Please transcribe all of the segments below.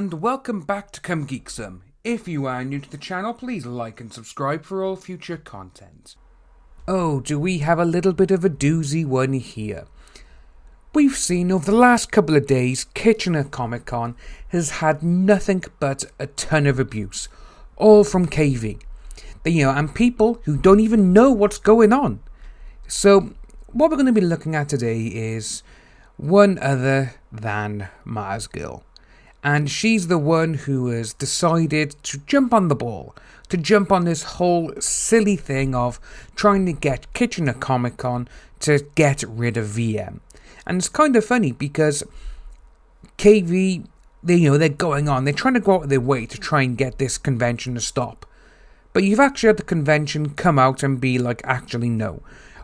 and welcome back to Come Geek Some. If you are new to the channel, please like and subscribe for all future content. Oh, do we have a little bit of a doozy one here. We've seen over the last couple of days, Kitchener Comic Con has had nothing but a ton of abuse, all from KV. And people who don't even know what's going on. So, what we're going to be looking at today is one other than Mars Girl. And she's the one who has decided to jump on the ball, to jump on this whole silly thing of trying to get Kitchener Comic Con to get rid of VM. And it's kind of funny because KV, they're going on, they're trying to go out of their way to try and get this convention to stop. But you've actually had the convention come out and be like, actually no.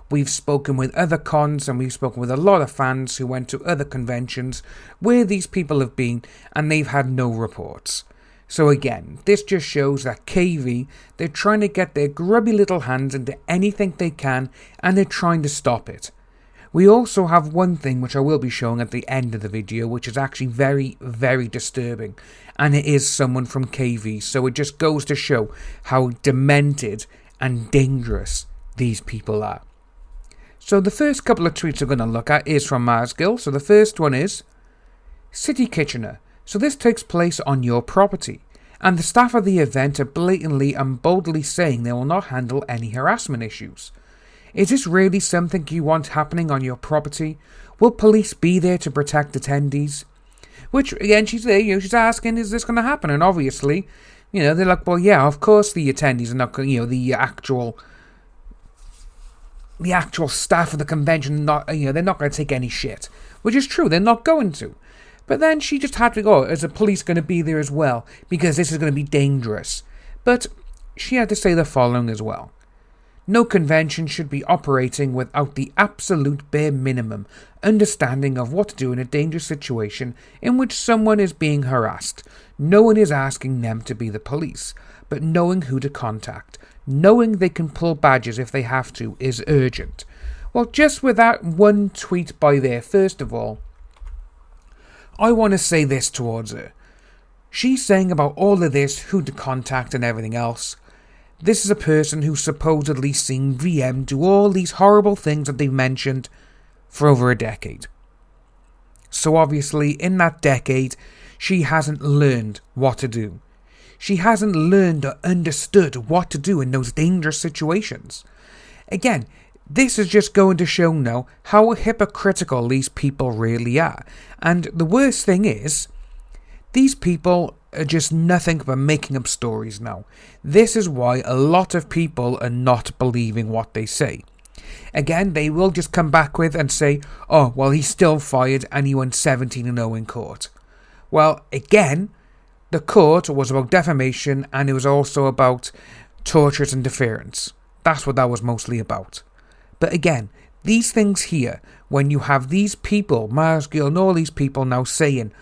We've spoken with other cons and we've spoken with a lot of fans who went to other conventions where these people have been and they've had no reports. So again, this just shows that KV, they're trying to get their grubby little hands into anything they can and they're trying to stop it. We also have one thing which I will be showing at the end of the video, which is actually very, very disturbing. And it is someone from KV, so it just goes to show how demented and dangerous these people are. So the first couple of tweets we're going to look at is from Mars Girl. So the first one is, City Kitchener. So this takes place on your property. And the staff of the event are blatantly and boldly saying they will not handle any harassment issues. Is this really something you want happening on your property? Will police be there to protect attendees? Which, again, she's there, she's asking, is this going to happen? And obviously, they're like, well, yeah, of course the attendees are not going to, the actual staff of the convention, they're not going to take any shit. Which is true, they're not going to. But then she just had to go, is the police going to be there as well? Because this is going to be dangerous. But she had to say the following as well. No convention should be operating without the absolute bare minimum understanding of what to do in a dangerous situation in which someone is being harassed. No one is asking them to be the police, but knowing who to contact, knowing they can pull badges if they have to, is urgent. Well, just with that one tweet by there, first of all, I want to say this towards her. She's saying about all of this, who to contact and everything else. This is a person who's supposedly seen VM do all these horrible things that they've mentioned for over a decade. So obviously, in that decade, she hasn't learned what to do. She hasn't learned or understood what to do in those dangerous situations. Again, this is just going to show now how hypocritical these people really are. And the worst thing is, these people are just nothing but making up stories now. This is why a lot of people are not believing what they say. Again, they will just come back with and say, oh, well, he's still fired and he went 17-0 in court. Well, again, the court was about defamation and it was also about torturous interference. That's what that was mostly about. But again, these things here, when you have these people, Mars Girl and all these people now saying,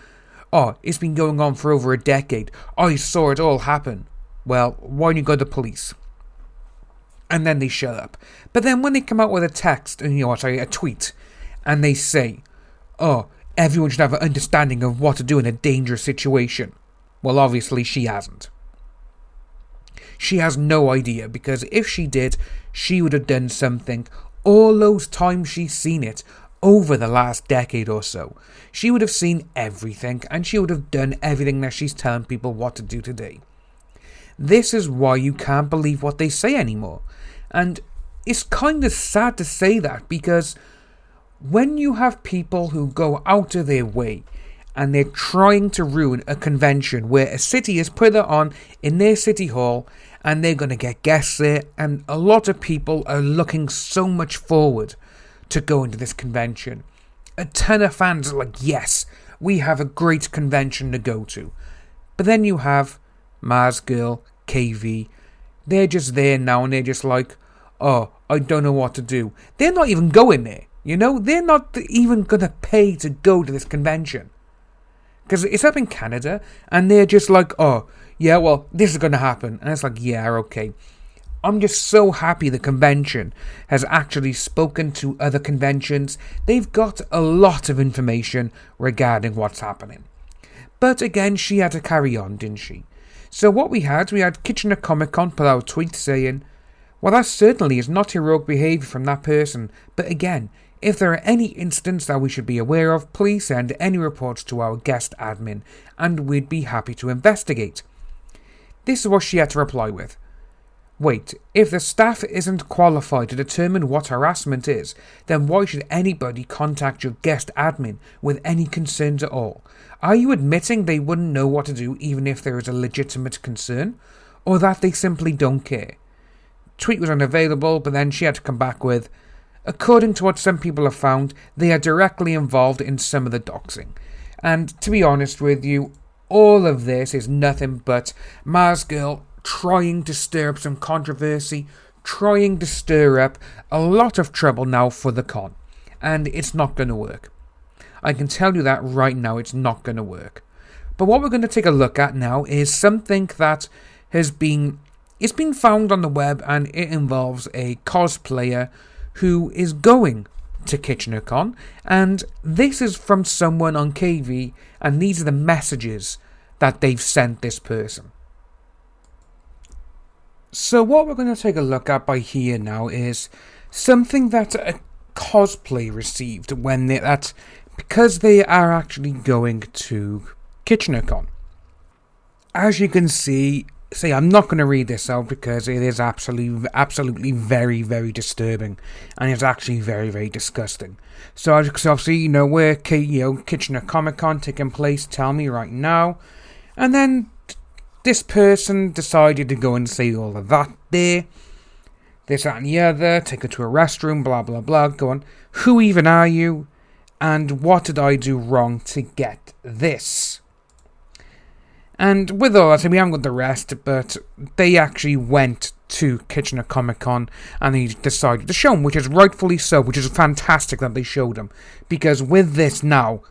oh, it's been going on for over a decade. I saw it all happen. Well, why don't you go to the police? And then they shut up. But then when they come out with a text, a tweet, and they say, oh, everyone should have an understanding of what to do in a dangerous situation. Well, obviously she hasn't. She has no idea, because if she did, she would have done something all those times she's seen it over the last decade or so. She would have seen everything and she would have done everything that she's telling people what to do today. This is why you can't believe what they say anymore. And it's kind of sad to say that, because when you have people who go out of their way and they're trying to ruin a convention where a city has put it on in their city hall and they're going to get guests there, and a lot of people are looking so much forward to go into this convention. A ton of fans are like, yes, we have a great convention to go to. But then you have Mars Girl, KV, they're just there now and they're just like, oh, I don't know what to do. They're not even going there, they're not even going to pay to go to this convention. Because it's up in Canada and they're just like, oh, yeah, well, this is going to happen. And it's like, yeah, okay. I'm just so happy the convention has actually spoken to other conventions. They've got a lot of information regarding what's happening. But again, she had to carry on, didn't she? So what we had Kitchener Comic Con put out a tweet saying, well, that certainly is not heroic behaviour from that person, but again, if there are any incidents that we should be aware of, please send any reports to our guest admin, and we'd be happy to investigate. This is what she had to reply with. Wait, if the staff isn't qualified to determine what harassment is, then why should anybody contact your guest admin with any concerns at all? Are you admitting they wouldn't know what to do even if there is a legitimate concern? Or that they simply don't care? Tweet was unavailable, but then she had to come back with, according to what some people have found, they are directly involved in some of the doxing. And to be honest with you, all of this is nothing but Mars Girl trying to stir up some controversy, trying to stir up a lot of trouble now for the con. And it's not going to work. I can tell you that right now, it's not going to work. But what we're going to take a look at now is something that it's been found on the web, and it involves a cosplayer who is going to KitchenerCon, and this is from someone on KV, and these are the messages that they've sent this person. So what we're going to take a look at by here now is something that a cosplay received because they are actually going to KitchenerCon. As you can see, I'm not going to read this out because it is absolutely very, very disturbing, and it's actually very, very disgusting. So obviously, where Kitchener Comic Con taking place, tell me right now. And then this person decided to go and say all of that there, this, that, and the other, take her to a restroom, blah, blah, blah, go on. Who even are you? And what did I do wrong to get this? And with all that, we haven't got the rest, but they actually went to Kitchener Comic Con and they decided to show them, which is rightfully so, which is fantastic that they showed them. Because with this now,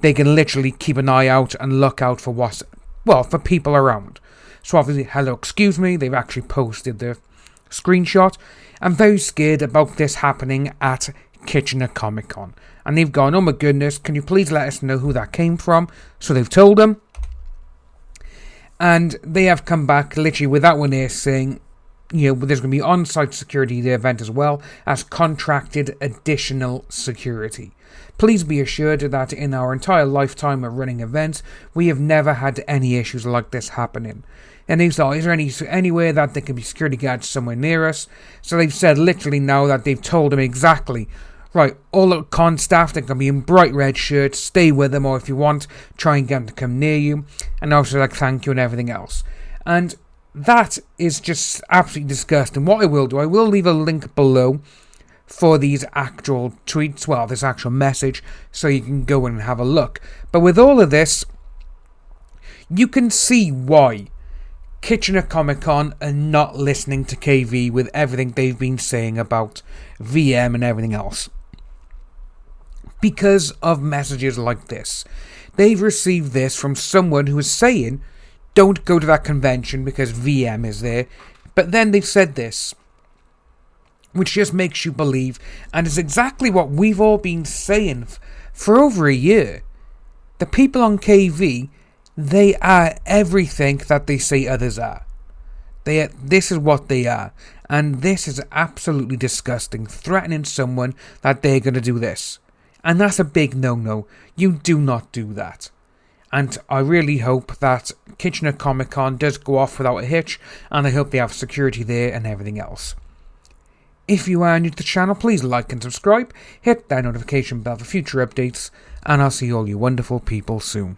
they can literally keep an eye out and look out for for people around. So obviously, hello, excuse me, they've actually posted the screenshot. I'm very scared about this happening at Kitchener Comic Con. And they've gone, oh my goodness, can you please let us know who that came from? So they've told them. And they have come back literally with that one here saying, there's going to be on-site security at the event as well as contracted additional security. Please be assured that in our entire lifetime of running events, we have never had any issues like this happening. And they've said, is there anywhere that there can be security guards somewhere near us? So they've said literally now that they've told them exactly, right, all the con staff, they're going to be in bright red shirts, stay with them, or if you want, try and get them to come near you, and obviously thank you and everything else. And that is just absolutely disgusting. What I will do, I will leave a link below for these actual tweets, this actual message, so you can go and have a look. But with all of this, you can see why Kitchener Comic Con are not listening to KV with everything they've been saying about VM and everything else. Because of messages like this. They've received this from someone who is saying, don't go to that convention because VM is there. But then they've said this, which just makes you believe, and it's exactly what we've all been saying for over a year. The people on KV, they are everything that they say others are. This is what they are. And this is absolutely disgusting, threatening someone that they're going to do this. And that's a big no-no. You do not do that. And I really hope that Kitchener Comic Con does go off without a hitch, and I hope they have security there and everything else. If you are new to the channel, please like and subscribe, hit that notification bell for future updates, and I'll see all you wonderful people soon.